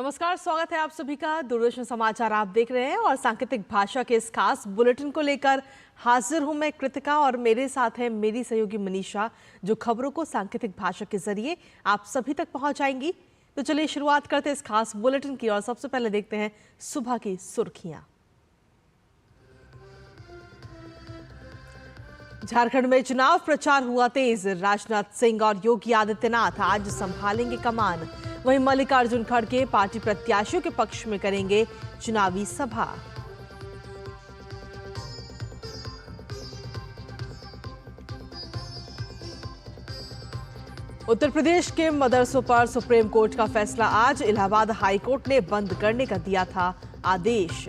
नमस्कार, स्वागत है आप सभी का। दूरदर्शन समाचार आप देख रहे हैं और सांकेतिक भाषा के इस खास बुलेटिन को लेकर हाजिर हूं मैं कृतिका और मेरे साथ है मेरी सहयोगी मनीषा, जो खबरों को सांकेतिक भाषा के जरिए आप सभी तक पहुंचाएंगी। तो चलिए शुरुआत करते हैं इस खास बुलेटिन की और सबसे पहले देखते हैं सुबह की सुर्खियां। झारखंड में चुनाव प्रचार हुआ तेज। राजनाथ सिंह और योगी आदित्यनाथ आज संभालेंगे कमान। वहीं मल्लिकार्जुन खड़गे पार्टी प्रत्याशियों के पक्ष में करेंगे चुनावी सभा। उत्तर प्रदेश के मदरसों पर सुप्रीम कोर्ट का फैसला आज। इलाहाबाद हाई कोर्ट ने बंद करने का दिया था आदेश।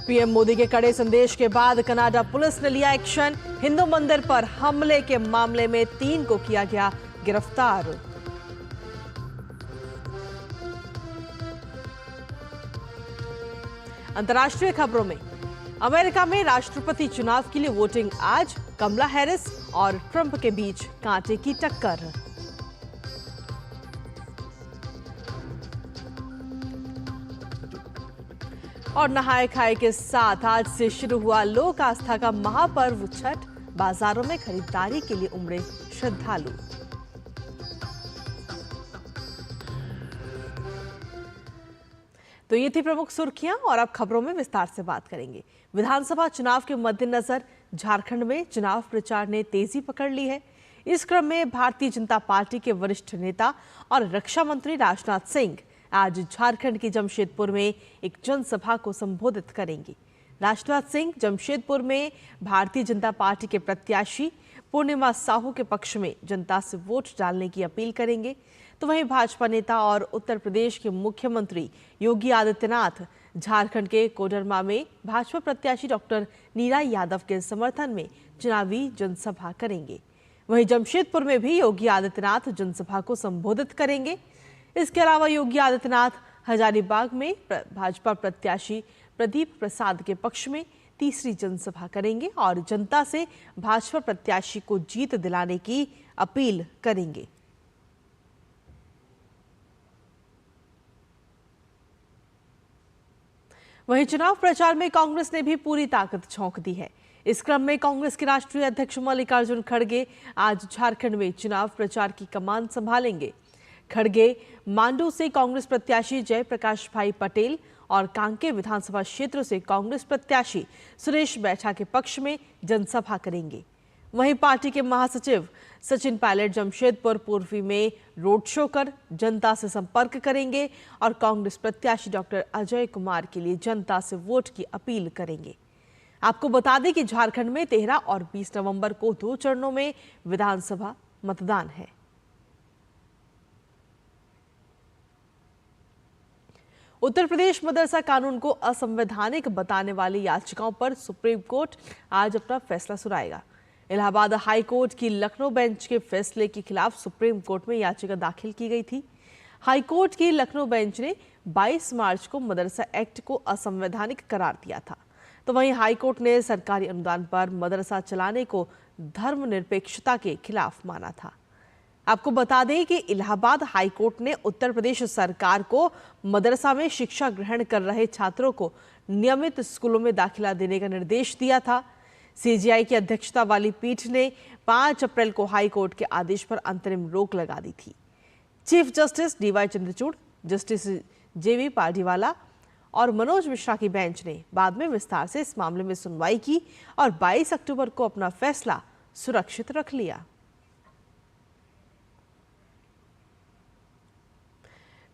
पीएम मोदी के कड़े संदेश के बाद कनाडा पुलिस ने लिया एक्शन। हिंदू मंदिर पर हमले के मामले में 3 को किया गया गिरफ्तार। अंतर्राष्ट्रीय खबरों में अमेरिका में राष्ट्रपति चुनाव के लिए वोटिंग आज। कमला हैरिस और ट्रंप के बीच कांटे की टक्कर। और नहाए खाए के साथ आज से शुरू हुआ लोक आस्था का महापर्व छठ। बाजारों में खरीदारी के लिए उमड़े श्रद्धालु। तो ये थी प्रमुख सुर्खियां और अब खबरों में विस्तार से बात करेंगे। विधानसभा चुनाव के मद्देनजर झारखंड में चुनाव प्रचार ने तेजी पकड़ ली है। इस क्रम में भारतीय जनता पार्टी के वरिष्ठ नेता और रक्षा मंत्री राजनाथ सिंह आज झारखंड के जमशेदपुर में एक जनसभा को संबोधित करेंगे। राजनाथ सिंह जमशेदपुर में भारतीय जनता पार्टी के प्रत्याशी पूर्णिमा साहू के पक्ष में जनता से वोट डालने की अपील करेंगे। तो वहीं भाजपा नेता और उत्तर प्रदेश के मुख्यमंत्री योगी आदित्यनाथ झारखंड के कोडरमा में भाजपा प्रत्याशी डॉक्टर नीरा यादव के समर्थन में चुनावी जनसभा करेंगे। वहीं जमशेदपुर में भी योगी आदित्यनाथ जनसभा को संबोधित करेंगे। इसके अलावा योगी आदित्यनाथ हजारीबाग में भाजपा प्रत्याशी प्रदीप प्रसाद के पक्ष में तीसरी जनसभा करेंगे और जनता से भाजपा प्रत्याशी को जीत दिलाने की अपील करेंगे। वहीं चुनाव प्रचार में कांग्रेस ने भी पूरी ताकत झोंक दी है। इस क्रम में कांग्रेस के राष्ट्रीय अध्यक्ष मल्लिकार्जुन खड़गे आज झारखंड में चुनाव प्रचार की कमान संभालेंगे। खड़गे मांडू से कांग्रेस प्रत्याशी जयप्रकाश भाई पटेल और कांके विधानसभा क्षेत्र से कांग्रेस प्रत्याशी सुरेश बैठा के पक्ष में जनसभा करेंगे। वहीं पार्टी के महासचिव सचिन पायलट जमशेदपुर पूर्वी में रोड शो कर जनता से संपर्क करेंगे और कांग्रेस प्रत्याशी डॉक्टर अजय कुमार के लिए जनता से वोट की अपील करेंगे। आपको बता दें कि झारखंड में 13 और 20 नवंबर को 2 चरणों में विधानसभा मतदान है। उत्तर प्रदेश मदरसा कानून को असंवैधानिक बताने वाली याचिकाओं पर सुप्रीम कोर्ट आज अपना फैसला सुनाएगा। इलाहाबाद हाई कोर्ट की लखनऊ बेंच के फैसले के खिलाफ सुप्रीम कोर्ट में याचिका दाखिल की गई थी। हाई कोर्ट की लखनऊ बेंच ने 22 मार्च को मदरसा एक्ट को असंवैधानिक करार दिया था। तो वहीं हाई कोर्ट ने सरकारी अनुदान पर मदरसा चलाने को धर्मनिरपेक्षता के खिलाफ माना था। आपको बता दें कि इलाहाबाद हाई कोर्ट ने उत्तर प्रदेश सरकार को मदरसा में शिक्षा ग्रहण कर रहे छात्रों को नियमित स्कूलों में दाखिला देने का निर्देश दिया था। सीजेआई की अध्यक्षता वाली पीठ ने 5 अप्रैल को हाई कोर्ट के आदेश पर अंतरिम रोक लगा दी थी। Chief justice DY Chandrachud, justice JV Pardiwala और मनोज मिश्रा की बेंच ने बाद में विस्तार से इस मामले में सुनवाई की और 22 अक्टूबर को अपना फैसला सुरक्षित रख लिया।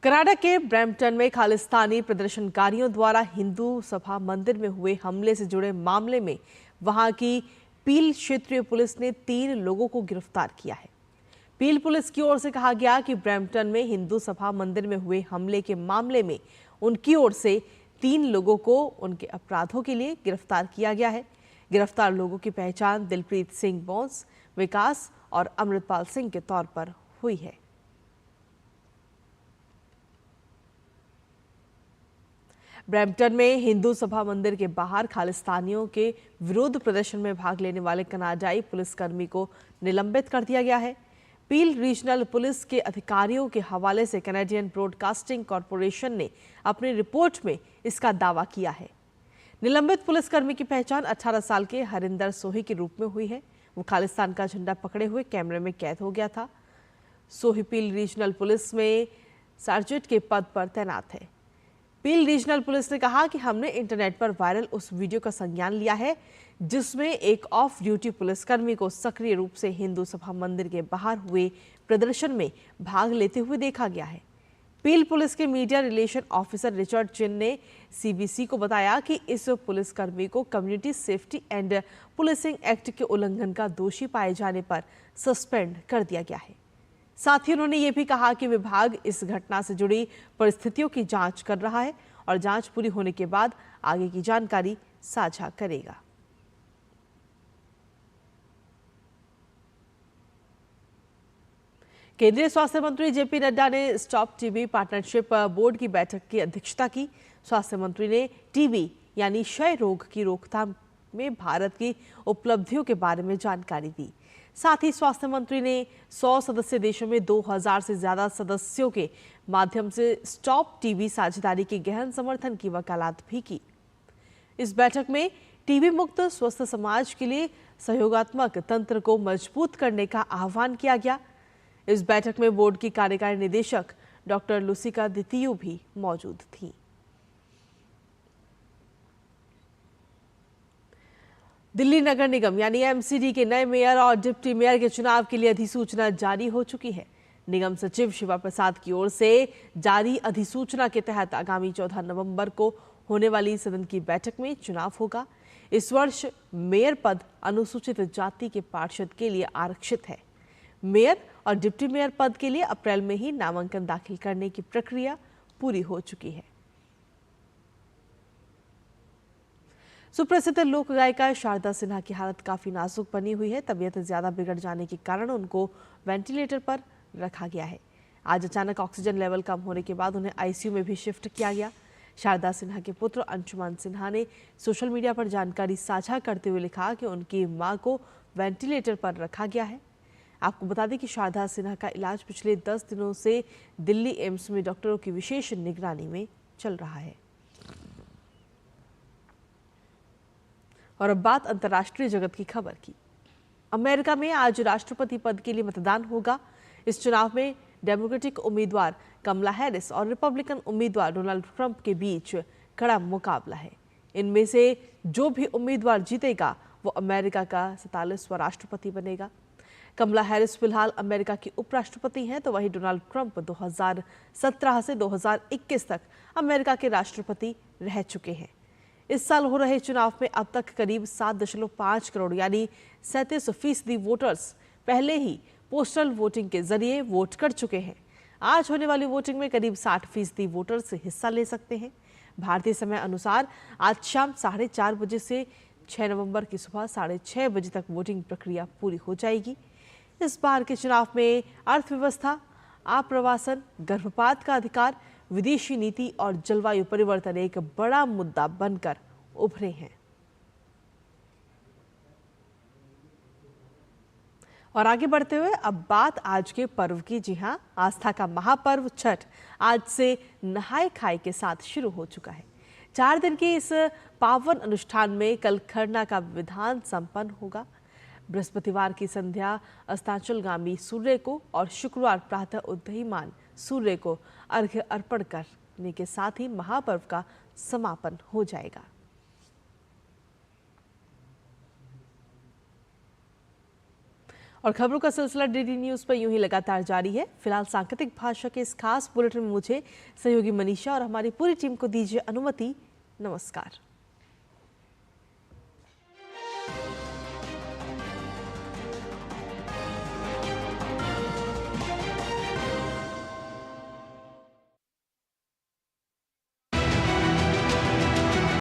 कनाडा के ब्रैम्पटन में खालिस्तानी प्रदर्शनकारियों द्वारा हिंदू सभा मंदिर में हुए हमले से जुड़े मामले में वहां की पील क्षेत्रीय पुलिस ने 3 लोगों को गिरफ्तार किया है। पील पुलिस की ओर से कहा गया कि ब्रैम्पटन में हिंदू सभा मंदिर में हुए हमले के मामले में उनकी ओर से 3 लोगों को उनके अपराधों के लिए गिरफ्तार किया गया है। गिरफ्तार लोगों की पहचान दिलप्रीत सिंह बोंस, विकास और अमृतपाल सिंह के तौर पर हुई है। ब्रैम्पटन में हिंदू सभा मंदिर के बाहर खालिस्तानियों के विरोध प्रदर्शन में भाग लेने वाले कनाडाई पुलिसकर्मी को निलंबित कर दिया गया है। पील रीजनल पुलिस के अधिकारियों के हवाले से कैनेडियन ब्रॉडकास्टिंग कॉरपोरेशन ने अपनी रिपोर्ट में इसका दावा किया है। निलंबित पुलिसकर्मी की पहचान 18 साल के हरिंदर सोही के रूप में हुई है। वो खालिस्तान का झंडा पकड़े हुए कैमरे में कैद हो गया था। सोही पील रीजनल पुलिस में सार्जेंट के पद पर तैनात है। पील रीजनल पुलिस ने कहा कि हमने इंटरनेट पर वायरल उस वीडियो का संज्ञान लिया है जिसमें एक ऑफ ड्यूटी पुलिसकर्मी को सक्रिय रूप से हिंदू सभा मंदिर के बाहर हुए प्रदर्शन में भाग लेते हुए देखा गया है। पील पुलिस के मीडिया रिलेशन ऑफिसर रिचर्ड चिन ने सीबीसी को बताया कि इस पुलिसकर्मी को community safety and policing act के उल्लंघन का दोषी पाए जाने पर सस्पेंड कर दिया गया है। साथ ही उन्होंने ये भी कहा कि विभाग इस घटना से जुड़ी परिस्थितियों की जांच कर रहा है और जांच पूरी होने के बाद आगे की जानकारी साझा करेगा। केंद्रीय स्वास्थ्य मंत्री जेपी नड्डा ने स्टॉप टीबी पार्टनरशिप बोर्ड की बैठक की अध्यक्षता की। स्वास्थ्य मंत्री ने टीबी यानी क्षय रोग की रोकथाम में भारत की उपलब्धियों के बारे में जानकारी दी। साथ ही स्वास्थ्य मंत्री ने 100 सदस्य देशों में 2000 से ज्यादा सदस्यों के माध्यम से स्टॉप टीबी साझेदारी के गहन समर्थन की वकालत भी की। इस बैठक में टीबी मुक्त स्वस्थ समाज के लिए सहयोगात्मक तंत्र को मजबूत करने का आह्वान किया गया। इस बैठक में बोर्ड की कार्यकारी निदेशक डॉक्टर लुसिका दितियू भी मौजूद थी। दिल्ली नगर निगम यानी एमसीडी के नए मेयर और डिप्टी मेयर के चुनाव के लिए अधिसूचना जारी हो चुकी है। निगम सचिव शिवा प्रसाद की ओर से जारी अधिसूचना के तहत आगामी 14 नवंबर को होने वाली सदन की बैठक में चुनाव होगा। इस वर्ष मेयर पद अनुसूचित जाति के पार्षद के लिए आरक्षित है। मेयर और डिप्टी मेयर पद के लिए अप्रैल में ही नामांकन दाखिल करने की प्रक्रिया पूरी हो चुकी है। सुप्रसिद्ध लोक गायिका शारदा सिन्हा की हालत काफी नाजुक बनी हुई है। तबीयत ज्यादा बिगड़ जाने के कारण उनको वेंटिलेटर पर रखा गया है। आज अचानक ऑक्सीजन लेवल कम होने के बाद उन्हें आईसीयू में भी शिफ्ट किया गया। शारदा सिन्हा के पुत्र अंशुमान सिन्हा ने सोशल मीडिया पर जानकारी साझा करते हुए लिखा कि उनकी मां को वेंटिलेटर पर रखा गया है। आपको बता दें कि शारदा सिन्हा का इलाज पिछले 10 दिनों से दिल्ली एम्स में डॉक्टरों की विशेष निगरानी में चल रहा है। और अब बात अंतर्राष्ट्रीय जगत की खबर की। अमेरिका में आज राष्ट्रपति पद के लिए मतदान होगा। इस चुनाव में डेमोक्रेटिक उम्मीदवार कमला हैरिस और रिपब्लिकन उम्मीदवार डोनाल्ड ट्रंप के बीच कड़ा मुकाबला है। इनमें से जो भी उम्मीदवार जीतेगा वो अमेरिका का 47वां राष्ट्रपति बनेगा। कमला हैरिस फिलहाल अमेरिका की उपराष्ट्रपति हैं, तो वहीं डोनाल्ड ट्रंप 2017 से 2021 तक अमेरिका के राष्ट्रपति रह चुके हैं। इस साल हो रहे चुनाव में अब तक करीब 7.5 करोड़ यानी 37% वोटर्स पहले ही पोस्टल वोटिंग के जरिए वोट कर चुके हैं। आज होने वाली वोटिंग में करीब 60% वोटर्स हिस्सा ले सकते हैं। भारतीय समय अनुसार आज शाम 4:30 बजे से 6 नवंबर की सुबह 6:30 बजे तक वोटिंग प्रक्रिया पूरी हो जाएगी। इस बार के चुनाव में अर्थव्यवस्था, आप्रवासन, गर्भपात का अधिकार, विदेशी नीति और जलवायु परिवर्तन एक बड़ा मुद्दा बनकर उभरे हैं। और आगे बढ़ते हुए अब बात आज के पर्व की। जी हां, आस्था का महापर्व छठ आज से नहाय खाए के साथ शुरू हो चुका है। 4 दिन के इस पावन अनुष्ठान में कल खरना का विधान संपन्न होगा। बृहस्पतिवार की संध्या अस्ताचलगामी सूर्य को और शुक्रवार प्रातः उदयमान सूर्य को अर्घ्य अर्पण करने के साथ ही महापर्व का समापन हो जाएगा। और खबरों का सिलसिला डीडी न्यूज पर यूं ही लगातार जारी है। फिलहाल सांकेतिक भाषा के इस खास बुलेटिन में मुझे सहयोगी मनीषा और हमारी पूरी टीम को दीजिए अनुमति। नमस्कार।